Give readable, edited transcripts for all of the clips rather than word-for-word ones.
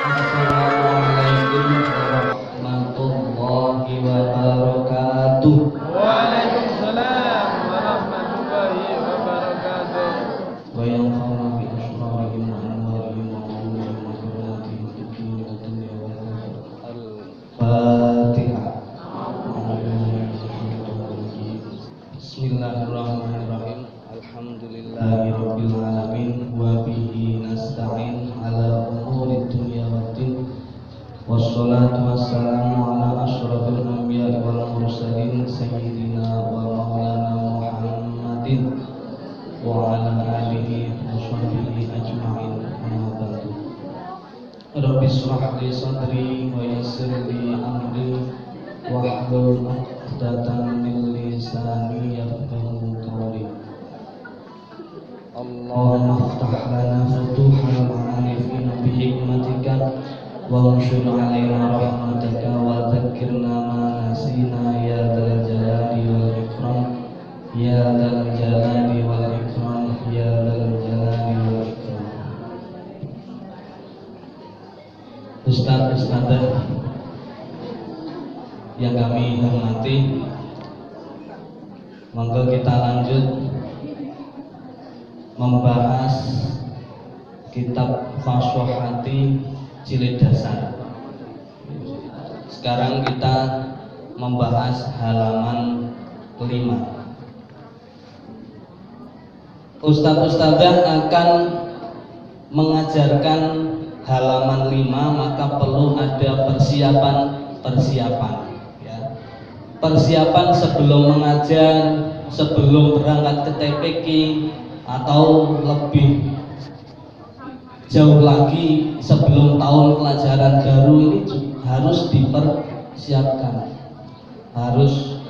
Assalamualaikum warahmatullahi wabarakatuh. Waalaikumsalam warahmatullahi wabarakatuh. Wa yanfa'una bi asrarihim wa anwarihim wa ulumihim wa khairatihim fid dunya wa dunya wal akhirah. Al-Fatihah. Bismillahirrahmanirrahim. Alhamdulillahirabbil alamin wa bihi nasta'in ala umuri dunya waddin. Wassalatu wassalamu ala asyrafil anbiya'i wal mursalin sayyidina wa maulana Muhammadin wa ala alihi wa sahbihi ajma'in. Amma ba'du. Rabbi shrah li sadri wa yassir li amri wahlul 'uqdatam min lisani yafqahu qawli. Allahumma iftah lana futuhal ma'arifin bi hikmatika wa anshur 'alaina rahmataka wa dzakkirna ma nasina ya dzal jalali wal ikram ya dzal jalali wal ikram ya dzal jalali wal ikram. Ustaz-ustazah yang kami hormati, monggo kita lanjut membahas kitab Faswahati jilid dasar. Sekarang kita membahas halaman 5. Ustaz-ustazah akan mengajarkan halaman 5, maka perlu ada persiapan ya. Persiapan sebelum mengajar, sebelum berangkat ke TPQ, atau lebih jauh lagi sebelum tahun pelajaran baru ini harus dipersiapkan, harus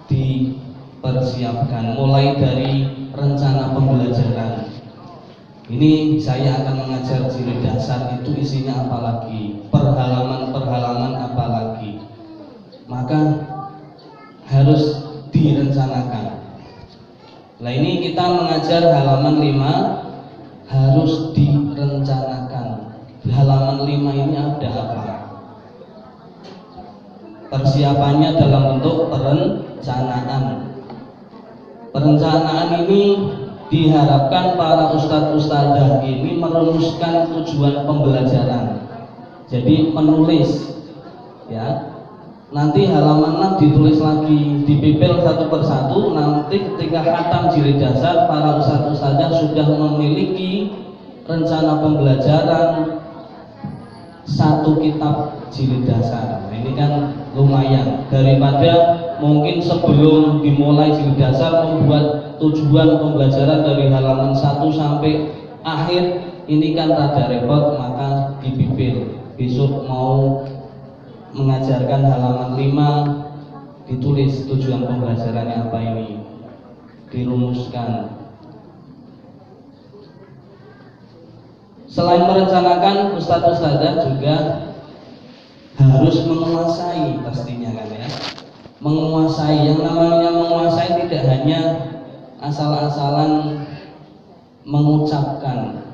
dipersiapkan mulai dari rencana pembelajaran. Ini saya akan mengajar jilid dasar, itu isinya apa lagi, perhalaman apa lagi, maka harus direncanakan. Nah ini kita mengajar halaman 5, harus direncanakan. Di halaman 5 ini ada apa? Persiapannya dalam bentuk perencanaan. Perencanaan ini diharapkan para ustadz-ustadzah ini merumuskan tujuan pembelajaran. Jadi menulis, ya. Nanti halaman 6 ditulis lagi, dipipil satu persatu. Nanti ketika khatam jilid dasar, para ustadz-ustadzah sudah memiliki rencana pembelajaran satu kitab jilid dasar. Nah, ini kan lumayan, daripada mungkin sebelum dimulai jilid dasar membuat tujuan pembelajaran dari halaman 1 sampai akhir. Ini kan rada repot, maka dipipil. Besok mau mengajarkan halaman 5, ditulis tujuan pembelajarannya apa, ini dirumuskan. Selain merencanakan, ustadz-ustadzah juga harus menguasai, pastinya kan ya, menguasai. Yang namanya menguasai tidak hanya asal-asalan mengucapkan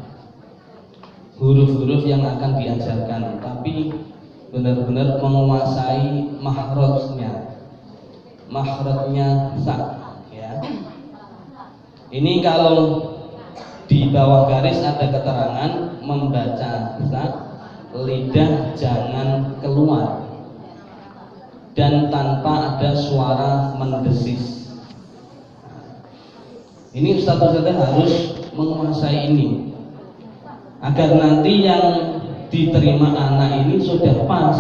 huruf-huruf yang akan diajarkan, tapi benar-benar menguasai makhrajnya sa, ya. Ini kalau di bawah garis ada keterangan membaca sa, lidah jangan keluar dan tanpa ada suara mendesis. Ini ustadz-ustadzah harus menguasai ini agar nanti yang diterima anak ini sudah pas,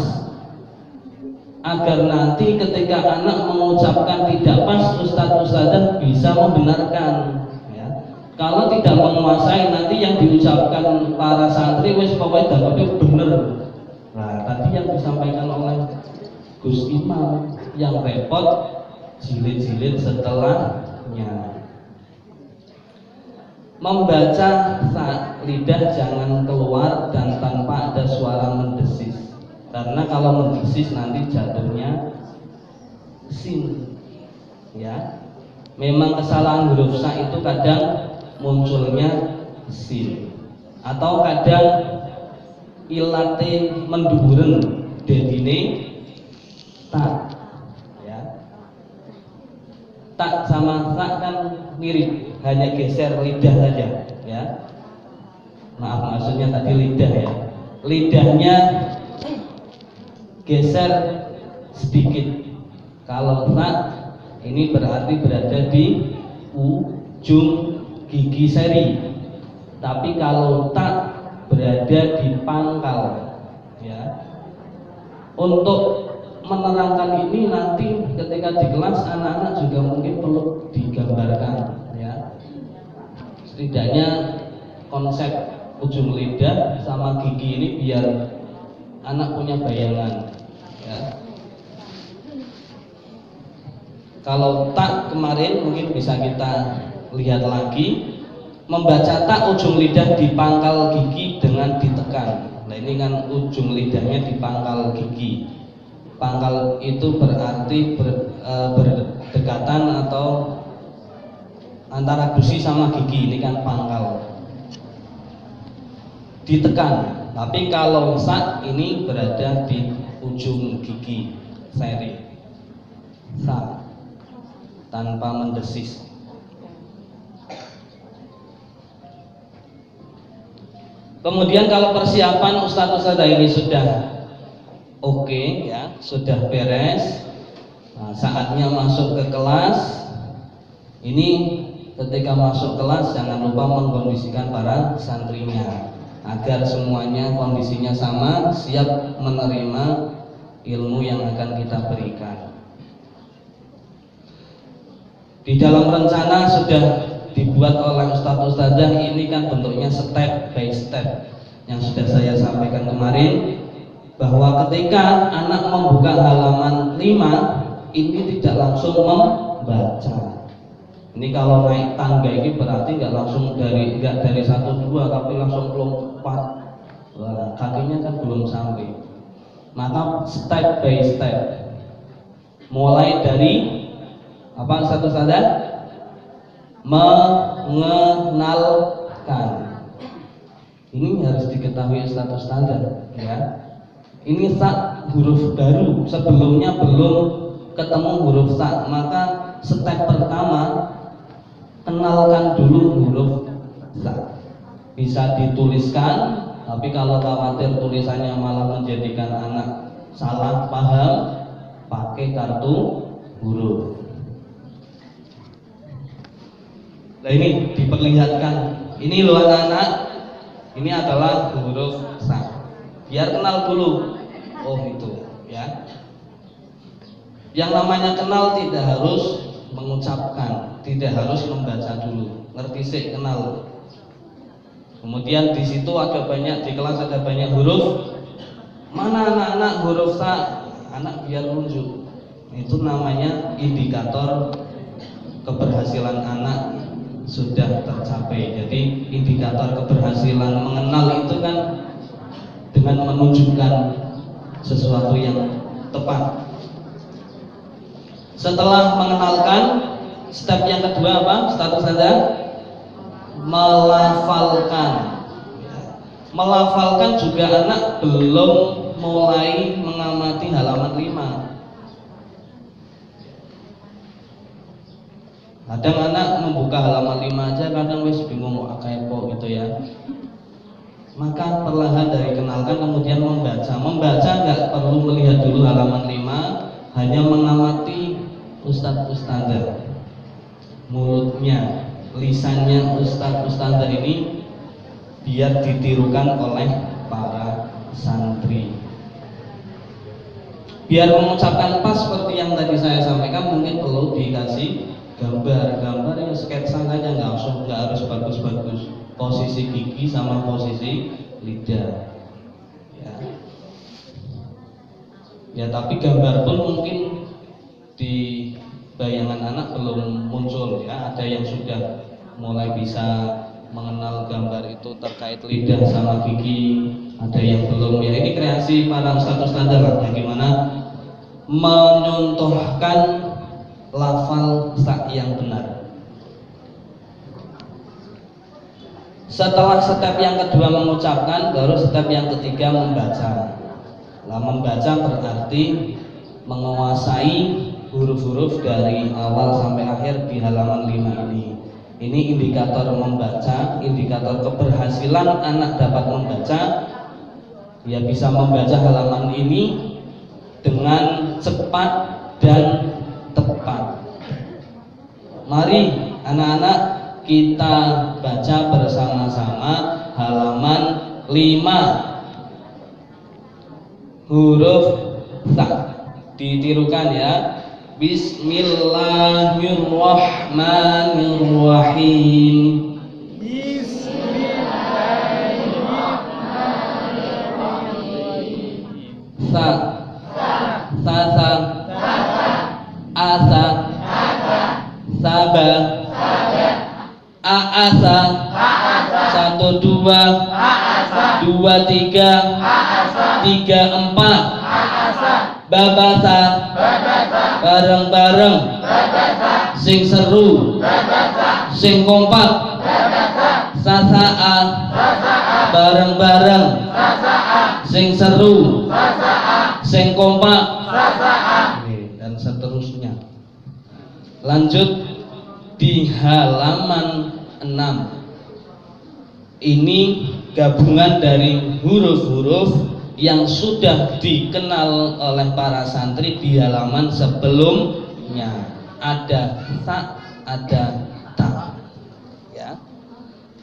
agar nanti ketika anak mengucapkan tidak pas, ustadz-ustadzah bisa membenarkan, ya. Kalau tidak menguasai, nanti yang diucapkan para santri wis pokoknya dapatnya bener. Nah, tadi yang disampaikan oleh Gus Imam, yang repot jilid-jilid setelahnya. Membaca saat lidah jangan keluar dan tanpa ada suara mendesis, karena kalau mendesis nanti jatuhnya sin, ya. Memang kesalahan huruf sa itu kadang munculnya sin, atau kadang ilate menduhuren dadine tak, ya. Tak sama tak kan mirip, hanya geser lidah saja, ya. Maaf, maksudnya tadi lidah, ya. Lidahnya geser sedikit. Kalau tak ini berarti berada di ujung gigi seri. Tapi kalau tak berada di pangkal, ya. Untuk menerangkan ini nanti ketika di kelas anak-anak juga mungkin perlu digambarkan, ya. Setidaknya konsep ujung lidah sama gigi ini biar anak punya bayangan, ya. Kalau tak kemarin mungkin bisa kita lihat lagi. Membaca tak ujung lidah di pangkal gigi dengan ditekan. Nah ini kan ujung lidahnya di pangkal gigi. Pangkal itu berarti berdekatan atau antara gusi sama gigi, ini kan pangkal. Ditekan. Tapi kalau sak ini berada di ujung gigi seri. Sak tanpa mendesis. Kemudian kalau persiapan Ustadz ini sudah oke, ya, sudah beres. Nah, saatnya masuk ke kelas. Ini ketika masuk kelas jangan lupa mengkondisikan para santrinya agar semuanya kondisinya sama, siap menerima ilmu yang akan kita berikan. Di dalam rencana sudah dibuat oleh Ustadz ini kan bentuknya step by step yang sudah saya sampaikan kemarin, bahwa ketika anak membuka halaman 5 ini tidak langsung membaca. Ini kalau naik tangga ini berarti nggak dari 1-2 tapi langsung lompat. Wah, kakinya kan belum sampai. Maka step by step, mulai dari apa satu sadar mengenalkan. Ini harus diketahui status standar, ya. Ini sak huruf baru, sebelumnya belum ketemu huruf sak, maka step pertama kenalkan dulu huruf sak. Bisa dituliskan, tapi kalau khawatir tulisannya malah menjadikan anak salah paham, pakai kartu huruf. Nah ini diperlihatkan, ini loh anak-anak, ini adalah huruf sa. Biar kenal dulu, oh itu, ya. Yang namanya kenal tidak harus mengucapkan, tidak harus membaca dulu, ngerti sih kenal. Kemudian di situ ada banyak, di kelas ada banyak huruf. Mana anak-anak huruf sa? Anak biar nunjuk. Itu namanya indikator keberhasilan anak sudah tercapai. Jadi indikator keberhasilan mengenal itu kan dengan menunjukkan sesuatu yang tepat. Setelah mengenalkan, step yang kedua apa? Status Anda melafalkan. Melafalkan juga anak belum mulai mengamati halaman 5. Kadang anak membuka halaman 5 aja kadang wis bingung mau kepo gitu, ya. Maka perlahan dari kenalkan kemudian membaca. Membaca nggak perlu melihat dulu halaman 5, hanya mengamati ustadz-ustadzah, mulutnya, lisannya ustadz-ustadzah ini biar ditirukan oleh para santri. Biar mengucapkan pas seperti yang tadi saya sampaikan, mungkin perlu dikasih gambar yang sketsa saja, nggak harus bagus-bagus. Posisi gigi sama posisi lidah, ya tapi gambar pun mungkin di bayangan anak belum muncul, ya. Ada yang sudah mulai bisa mengenal gambar itu terkait lidah sama gigi, ada yang belum, ya. Ini kreasi para ustadz standar, bagaimana menyontohkan lafal sak yang benar. Setelah step yang kedua mengucapkan, baru step yang ketiga membaca. Nah, membaca berarti menguasai huruf-huruf dari awal sampai akhir di halaman 5 ini. Ini indikator membaca, indikator keberhasilan anak dapat membaca. Dia bisa membaca halaman ini dengan cepat dan tepat. Mari anak-anak kita baca bersama-sama halaman 5 huruf ta. Ditirukan ya. Bismillahirrahmanirrahim. Sa sa asa saba aasa 1 2 2 3 3 4 babasa bareng-bareng sing seru sing kompak sasaa bareng-bareng sing seru sing kompak dan seterusnya. Lanjut di halaman 6. Ini gabungan dari huruf-huruf yang sudah dikenal oleh para santri di halaman sebelumnya. Ada ta, ada ta. Ya.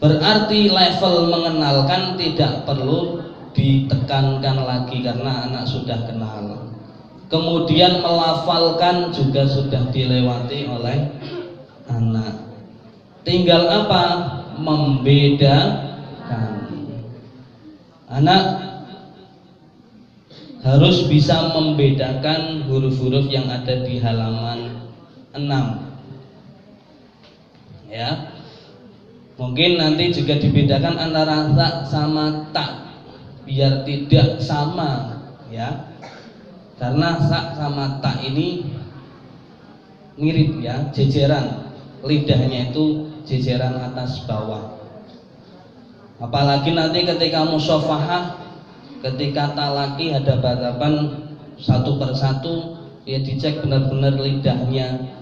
Berarti level mengenalkan tidak perlu ditekankan lagi karena anak sudah kenal. Kemudian melafalkan juga sudah dilewati oleh anak. Tinggal apa? Membedakan. Anak harus bisa membedakan huruf-huruf yang ada di halaman 6. Ya. Mungkin nanti juga dibedakan antara ta sama ta biar tidak sama, ya. Karena sa sama ta ini mirip ya, jejeran. Lidahnya itu jejeran atas bawah. Apalagi nanti ketika musyafahah, ketika talaki hadap-hadapan satu persatu, ya dicek benar-benar lidahnya,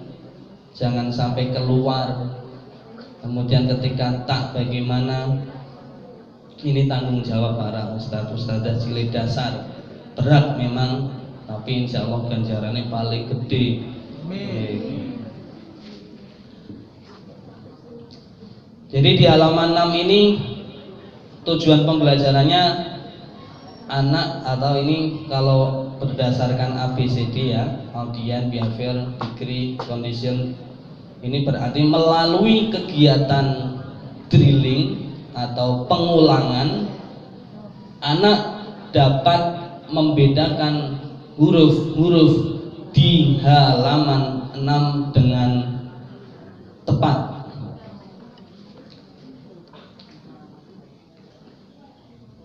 jangan sampai keluar. Kemudian ketika tak bagaimana, ini tanggung jawab para ustadz-ustadzah jilid dasar. Berat memang, tapi insya Allah ganjarannya paling gede. Jadi di halaman 6 ini tujuan pembelajarannya anak atau ini kalau berdasarkan ABCD ya, audien, behavior, degree, condition, ini berarti melalui kegiatan drilling atau pengulangan anak dapat membedakan huruf-huruf di halaman 6 dengan tepat.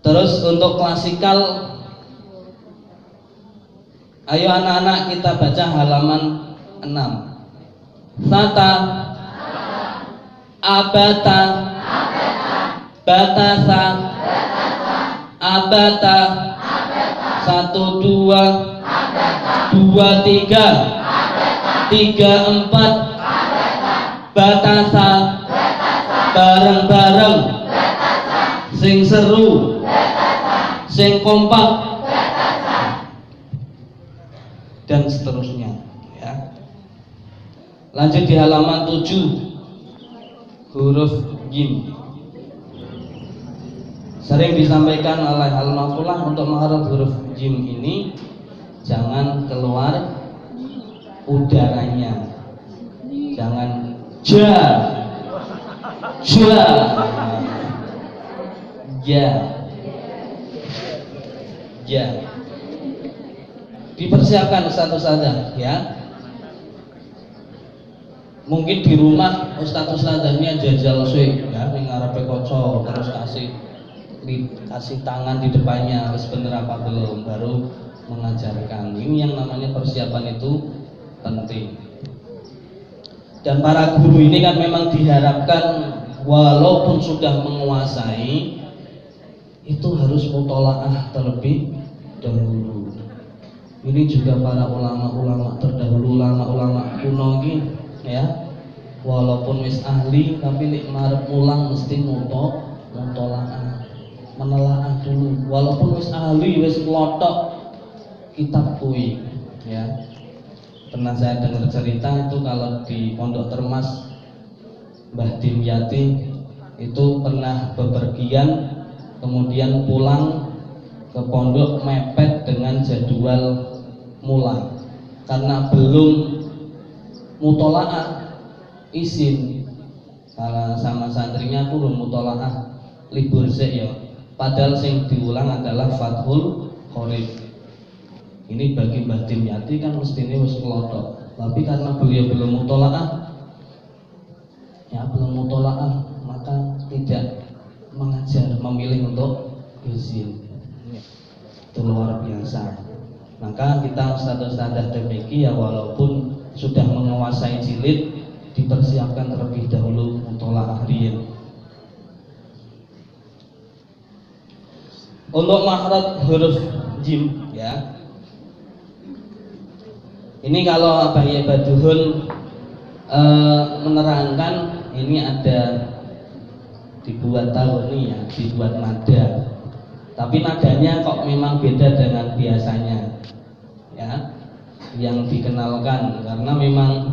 Terus untuk klasikal, ayo anak-anak kita baca halaman 6. Sata, abata, batasa, abata, 1 2 2 3 3 4 batasa, bareng-bareng, sing seru, sing kompak, dan seterusnya ya. Lanjut di halaman 7 huruf jim. Sering disampaikan oleh Al-Mafullah untuk makhraj huruf jim ini jangan keluar udaranya, jangan ja, ja. Dipersiapkan satu-satu ya. Mungkin di rumah ustadz-ustadznya jajal sih ya, ning ngarepe kaca terus kasih tangan di depannya, harus bener apa belum, baru mengajarkan. Ini yang namanya persiapan itu penting. Dan para guru ini kan memang diharapkan walaupun sudah menguasai itu harus mutolaah terlebih dahulu. Ini juga para ulama-ulama terdahulu, ulama-ulama kuno ini ya, walaupun wis ahli tapi nek marep mulang mesti mutolaah, menelaah dulu. Walaupun wis ahli, wis klothok kitab kuwi ya. Pernah saya dengar cerita itu kalau di Pondok Termas Mbah Dimyati itu pernah bepergian kemudian pulang ke pondok mepet dengan jadwal mulang karena belum mutolaah izin sama santrinya kurun mutolaah libur sik ya, padahal sing diulang adalah Fathul Qorib. Ini bagi Mbah Dimyati kan mestinya wis kelotok, tapi karena beliau belum mutolaah maka tidak mengajar, memilih untuk izin. Itu luar biasa. Maka kita ustadz-ustadz demikian ya, walaupun sudah menguasai jilid, dipersiapkan terlebih dahulu mutolaah riyin. Untuk makhraj huruf jim ya. Ini kalau Abaye Baduhun menerangkan, ini ada dibuat tahun ini ya, dibuat nada. Tapi nadanya kok memang beda dengan biasanya ya, yang dikenalkan, karena memang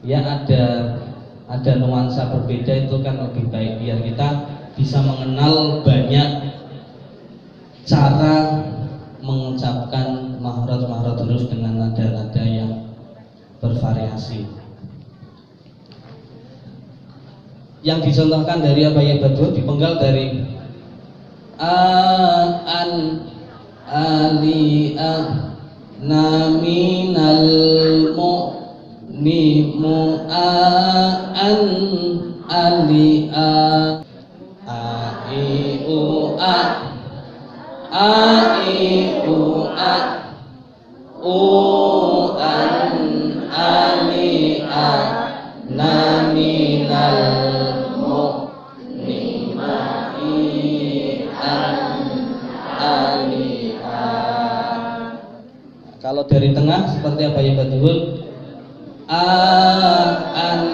ya ada nuansa berbeda, itu kan lebih baik biar kita bisa mengenal banyak cara mengucapkan makhraj huruf dengan nada-nada yang bervariasi. Yang dicontohkan dari Abaye Baduhun dipenggal dari an ali naminal mu ni mu an ali a i u a u an ali a naminal mu ni ma i an ali a. Kalau dari tengah seperti Abaye Baduhun an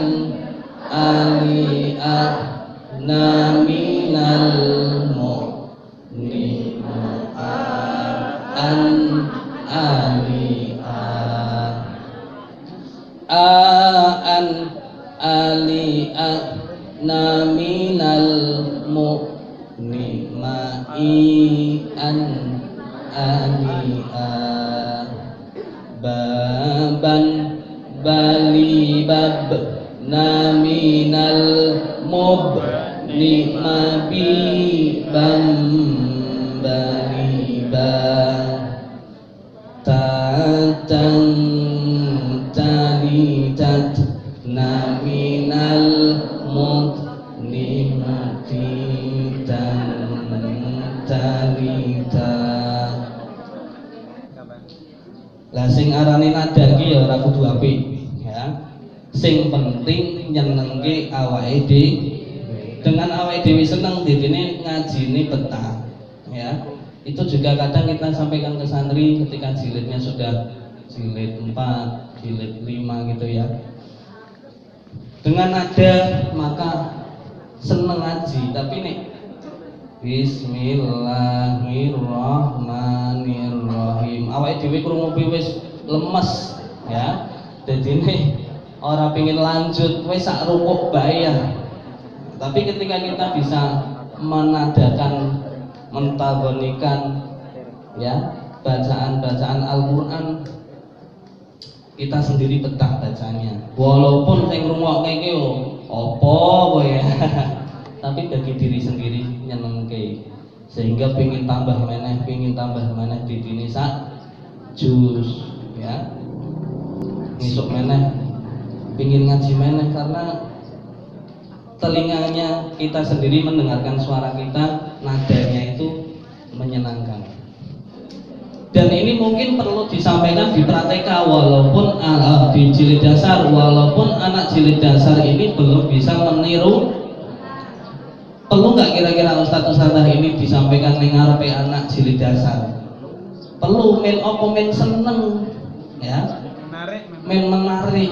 ali a naminal mu ni ma an ali a an ali a naminal mu ni ma i an ali a baban bali bab naminal mub ni ma bi bam bali ba tatang tali tat naminal mut ni mati tan tali tat. Lah sing arane nada iki ya ora kudu apik ya. Sing penting nyenengke awake dhewe. Dengan awake dhewe seneng dene ngajine betah ya. Itu juga kadang kita sampaikan ke santri ketika jilidnya sudah jilid 4, jilid 5 gitu ya. Dengan nada maka seneng ngaji, tapi nih Bismillahirrahmanirrahim awake dhewe krungu wis lemes ya. Dadi nih ora pengin lanjut wis sak rukuk bae ya. Tapi ketika kita bisa menadakan, mentagonikan ya bacaan-bacaan Al-Qur'an, kita sendiri betah bacanya. Walaupun sing ngrungokke iki apa kowe ya. Tapi bagi diri sendiri nyenengke, sehingga pengin tambah meneh di dini sak jus ya. Ngisuk meneh pengin ngaji meneh, karena telinganya kita sendiri mendengarkan suara kita, nadanya itu menyenangkan. Dan ini mungkin perlu disampaikan di praktika, walaupun di jilid dasar, walaupun anak jilid dasar ini belum bisa meniru Perlu nggak kira-kira ustadz ini disampaikan ning ngarepe anak jilid dasar? Perlu, men opo men seneng ya, men menarik.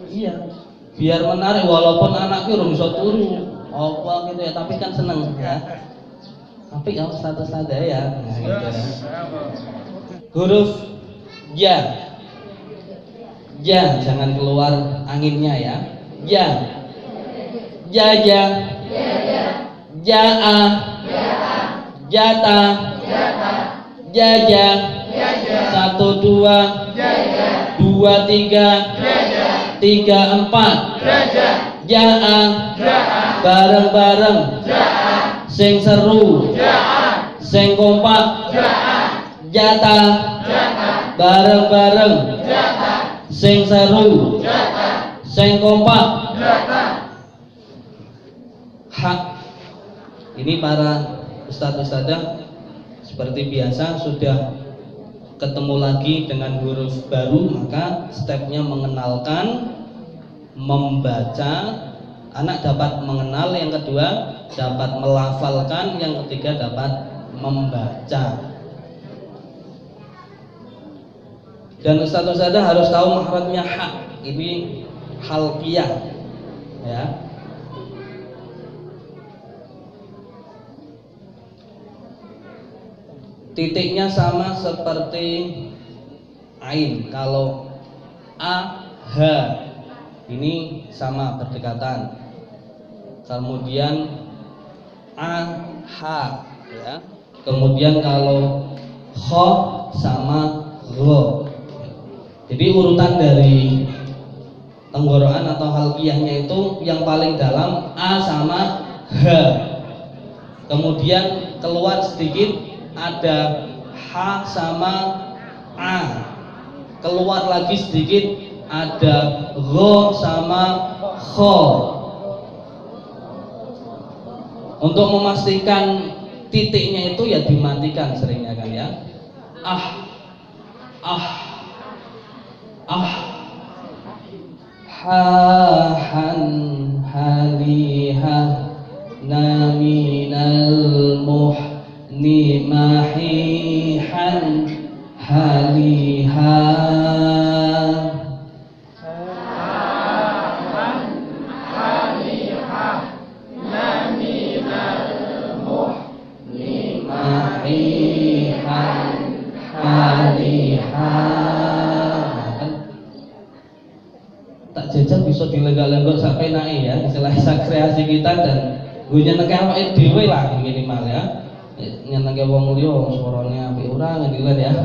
Iya, biar menarik walaupun anaknya urung iso turu apa gitu ya, tapi kan seneng ya. Tapi ya ustadz ya, nah, gitu ya. Huruf ya, ya jangan keluar anginnya ya. Ya, jaja, jaa, jata, jaja, satu dua, dua tiga, tiga empat, jaa, bareng-bareng, sing seru, sing kompak, jata, bareng-bareng, sing seru, sing kompak. Hak. Ini para ustadz-ustadzah seperti biasa sudah ketemu lagi dengan huruf baru, maka stepnya mengenalkan, membaca. Anak dapat mengenal, yang kedua dapat melafalkan, yang ketiga dapat membaca. Dan ustadz-ustadzah harus tahu makhrajnya hak. Ini halqiyah ya. Titiknya sama seperti ain. Kalau a, h ini sama berdekatan. Kemudian a, h ya. Kemudian kalau kho sama gho. Jadi urutan dari tenggorokan atau halqiyahnya itu yang paling dalam a sama h. Kemudian keluar sedikit ada H sama A, keluar lagi sedikit ada Gho sama Kho. Untuk memastikan titiknya itu ya dimatikan seringnya kan ya. Han haliha naminal ni mahihan haliha. Tak jajal bisa dilenggak-lenggok sampai naik ya, istilah kreasi kita, dan gue nyenengke awake dhewe lah minimal ya. Nyenengke wong liya suarane apik ora ngendika ya.